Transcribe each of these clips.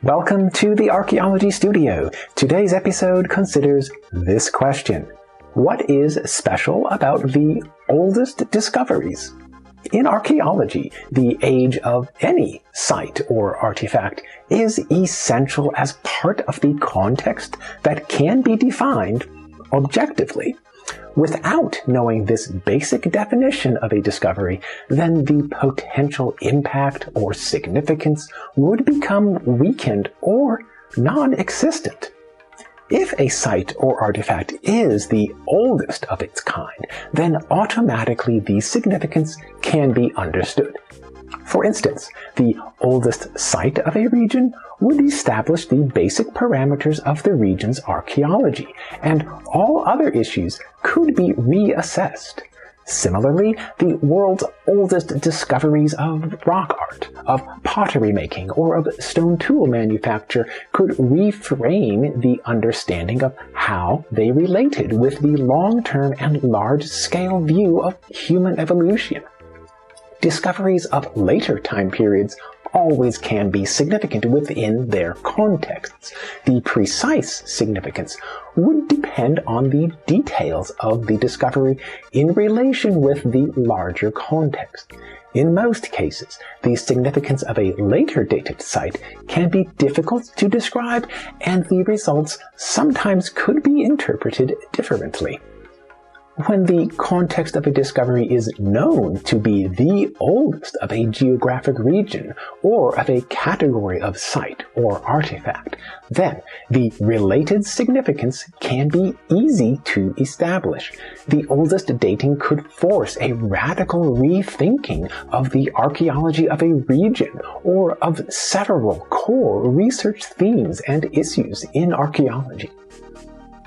Welcome to the Archaeology Studio. Today's episode considers this question. What is special about the oldest discoveries? In archaeology, the age of any site or artifact is essential as part of the context that can be defined objectively. Without knowing this basic definition of a discovery, then the potential impact or significance would become weakened or non-existent. If a site or artifact is the oldest of its kind, then automatically the significance can be understood. For instance, the oldest site of a region would establish the basic parameters of the region's archaeology, and all other issues could be reassessed. Similarly, the world's oldest discoveries of rock art, of pottery making, or of stone tool manufacture could reframe the understanding of how they related with the long-term and large-scale view of human evolution. Discoveries of later time periods always can be significant within their contexts. The precise significance would depend on the details of the discovery in relation with the larger context. In most cases, the significance of a later dated site can be difficult to describe, and the results sometimes could be interpreted differently. When the context of a discovery is known to be the oldest of a geographic region or of a category of site or artifact, then the related significance can be easy to establish. The oldest dating could force a radical rethinking of the archaeology of a region or of several core research themes and issues in archaeology.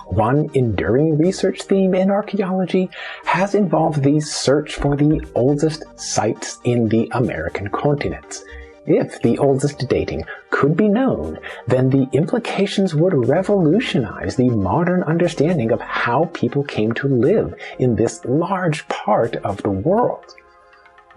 One enduring research theme in archaeology has involved the search for the oldest sites in the American continents. If the oldest dating could be known, then the implications would revolutionize the modern understanding of how people came to live in this large part of the world.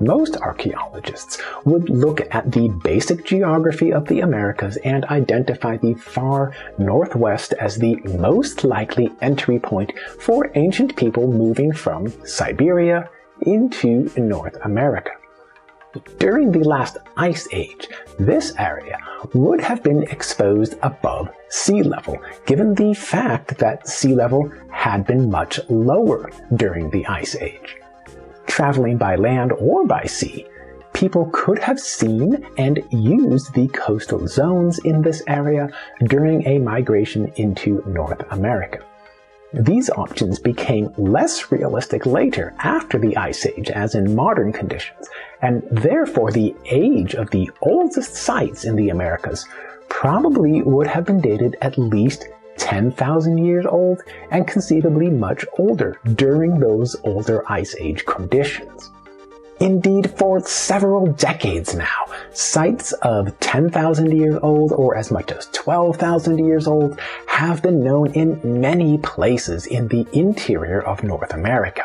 Most archaeologists would look at the basic geography of the Americas and identify the far northwest as the most likely entry point for ancient people moving from Siberia into North America. During the last ice age, this area would have been exposed above sea level, given the fact that sea level had been much lower during the ice age. Traveling by land or by sea, people could have seen and used the coastal zones in this area during a migration into North America. These options became less realistic later after the Ice Age as in modern conditions, and therefore the age of the oldest sites in the Americas probably would have been dated at least 10,000 years old and conceivably much older during those older Ice Age conditions. Indeed, for several decades now, sites of 10,000 years old or as much as 12,000 years old have been known in many places in the interior of North America.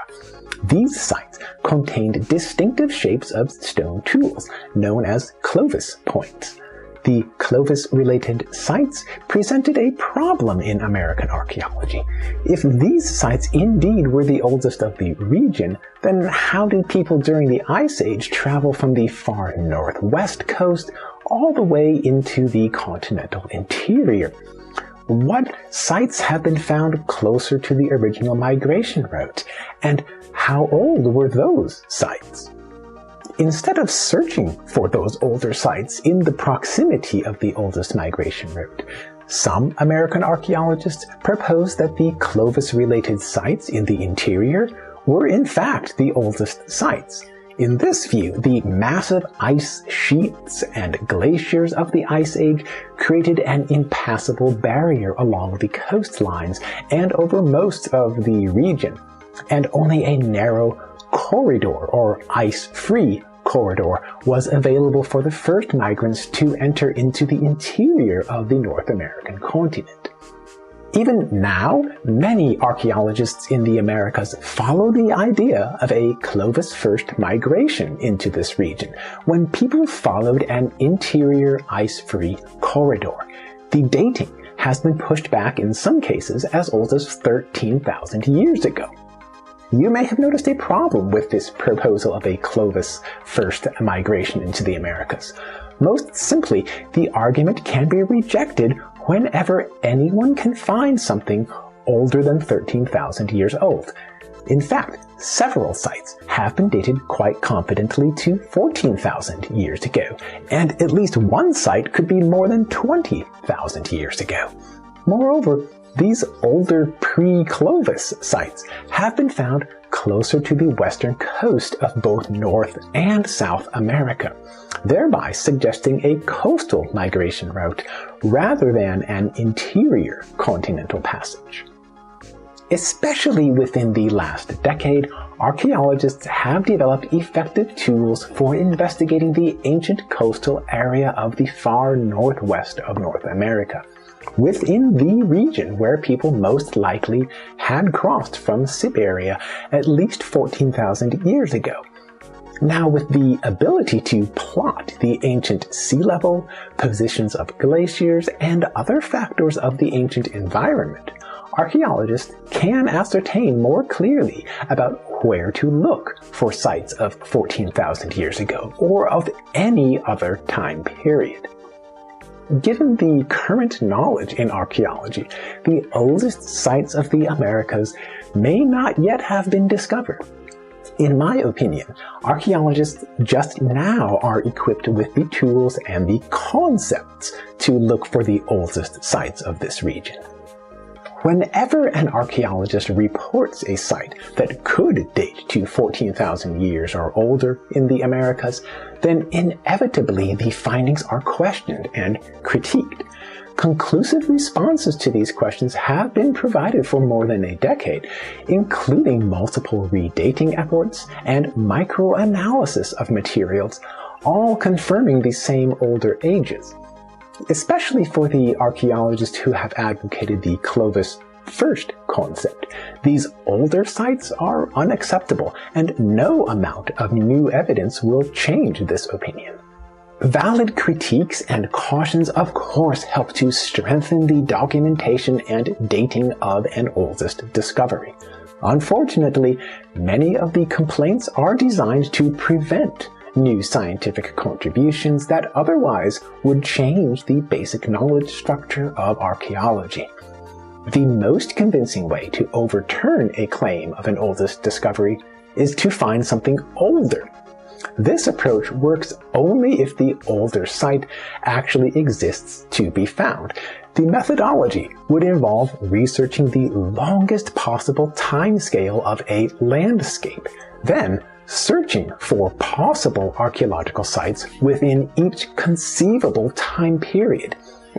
These sites contained distinctive shapes of stone tools, known as Clovis points. The Clovis-related sites presented a problem in American archaeology. If these sites indeed were the oldest of the region, then how did people during the Ice Age travel from the far northwest coast all the way into the continental interior? What sites have been found closer to the original migration route, and how old were those sites? Instead of searching for those older sites in the proximity of the oldest migration route, some American archaeologists proposed that the Clovis-related sites in the interior were in fact the oldest sites. In this view, the massive ice sheets and glaciers of the Ice Age created an impassable barrier along the coastlines and over most of the region, and only a narrow corridor or ice-free corridor was available for the first migrants to enter into the interior of the North American continent. Even now, many archaeologists in the Americas follow the idea of a Clovis first migration into this region, when people followed an interior ice-free corridor. The dating has been pushed back in some cases as old as 13,000 years ago. You may have noticed a problem with this proposal of a Clovis first migration into the Americas. Most simply, the argument can be rejected whenever anyone can find something older than 13,000 years old. In fact, several sites have been dated quite confidently to 14,000 years ago, and at least one site could be more than 20,000 years ago. Moreover, these older pre-Clovis sites have been found closer to the western coast of both North and South America, thereby suggesting a coastal migration route rather than an interior continental passage. Especially within the last decade, archaeologists have developed effective tools for investigating the ancient coastal area of the far northwest of North America, within the region where people most likely had crossed from Siberia at least 14,000 years ago. Now, with the ability to plot the ancient sea level, positions of glaciers, and other factors of the ancient environment, archaeologists can ascertain more clearly about where to look for sites of 14,000 years ago or of any other time period. Given the current knowledge in archaeology, the oldest sites of the Americas may not yet have been discovered. In my opinion, archaeologists just now are equipped with the tools and the concepts to look for the oldest sites of this region. Whenever an archaeologist reports a site that could date to 14,000 years or older in the Americas, then inevitably the findings are questioned and critiqued. Conclusive responses to these questions have been provided for more than a decade, including multiple redating efforts and microanalysis of materials, all confirming the same older ages. Especially for the archaeologists who have advocated the Clovis first concept, these older sites are unacceptable, and no amount of new evidence will change this opinion. Valid critiques and cautions of course help to strengthen the documentation and dating of an oldest discovery. Unfortunately, many of the complaints are designed to prevent new scientific contributions that otherwise would change the basic knowledge structure of archaeology. The most convincing way to overturn a claim of an oldest discovery is to find something older. This approach works only if the older site actually exists to be found. The methodology would involve researching the longest possible timescale of a landscape, then searching for possible archaeological sites within each conceivable time period.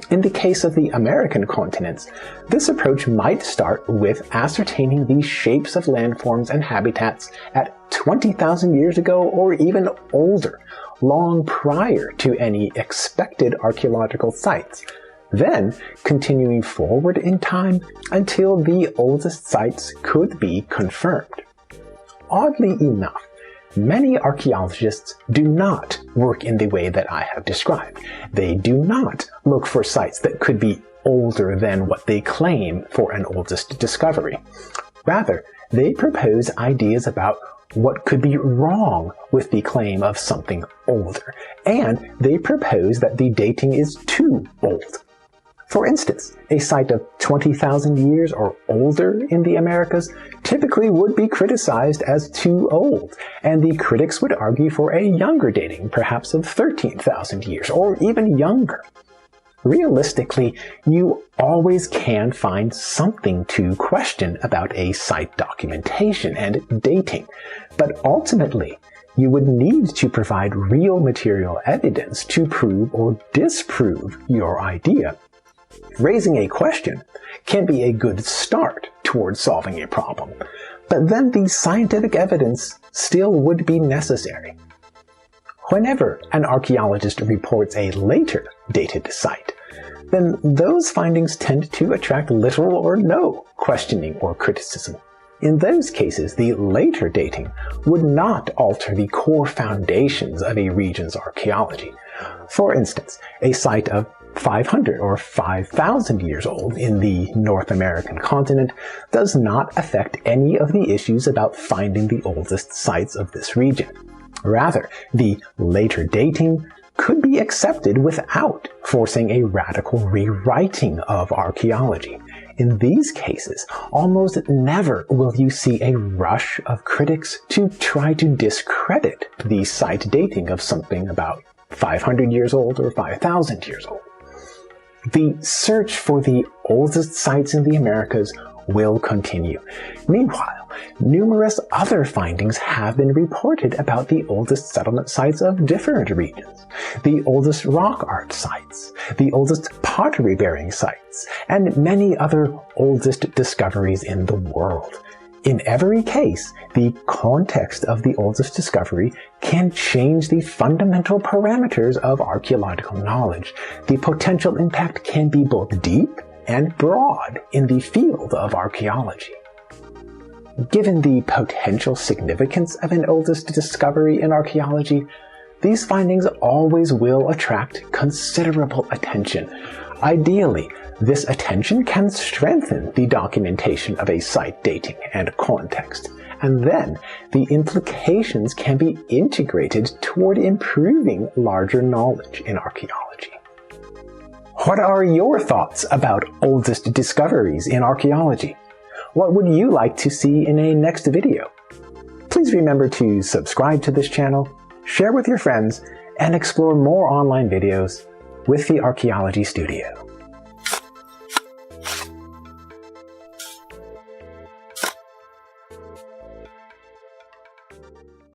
In the case of the American continents, this approach might start with ascertaining the shapes of landforms and habitats at 20,000 years ago or even older, long prior to any expected archaeological sites, then continuing forward in time until the oldest sites could be confirmed. Oddly enough, many archaeologists do not work in the way that I have described. They do not look for sites that could be older than what they claim for an oldest discovery. Rather, they propose ideas about what could be wrong with the claim of something older, and they propose that the dating is too old. For instance, a site of 20,000 years or older in the Americas typically would be criticized as too old, and the critics would argue for a younger dating, perhaps of 13,000 years or even younger. Realistically, you always can find something to question about a site documentation and dating, but ultimately, you would need to provide real material evidence to prove or disprove your idea. Raising a question can be a good start towards solving a problem, but then the scientific evidence still would be necessary. Whenever an archaeologist reports a later dated site, then those findings tend to attract little or no questioning or criticism. In those cases, the later dating would not alter the core foundations of a region's archaeology. For instance, a site of 500 or 5,000 years old in the North American continent does not affect any of the issues about finding the oldest sites of this region. Rather, the later dating could be accepted without forcing a radical rewriting of archaeology. In these cases, almost never will you see a rush of critics to try to discredit the site dating of something about 500 years old or 5,000 years old. The search for the oldest sites in the Americas will continue. Meanwhile, numerous other findings have been reported about the oldest settlement sites of different regions, the oldest rock art sites, the oldest pottery-bearing sites, and many other oldest discoveries in the world. In every case, the context of the oldest discovery can change the fundamental parameters of archaeological knowledge. The potential impact can be both deep and broad in the field of archaeology. Given the potential significance of an oldest discovery in archaeology, these findings always will attract considerable attention. Ideally, this attention can strengthen the documentation of a site dating and context, and then the implications can be integrated toward improving larger knowledge in archaeology. What are your thoughts about oldest discoveries in archaeology? What would you like to see in a next video? Please remember to subscribe to this channel, share with your friends, and explore more online videos with the Archaeology Studio.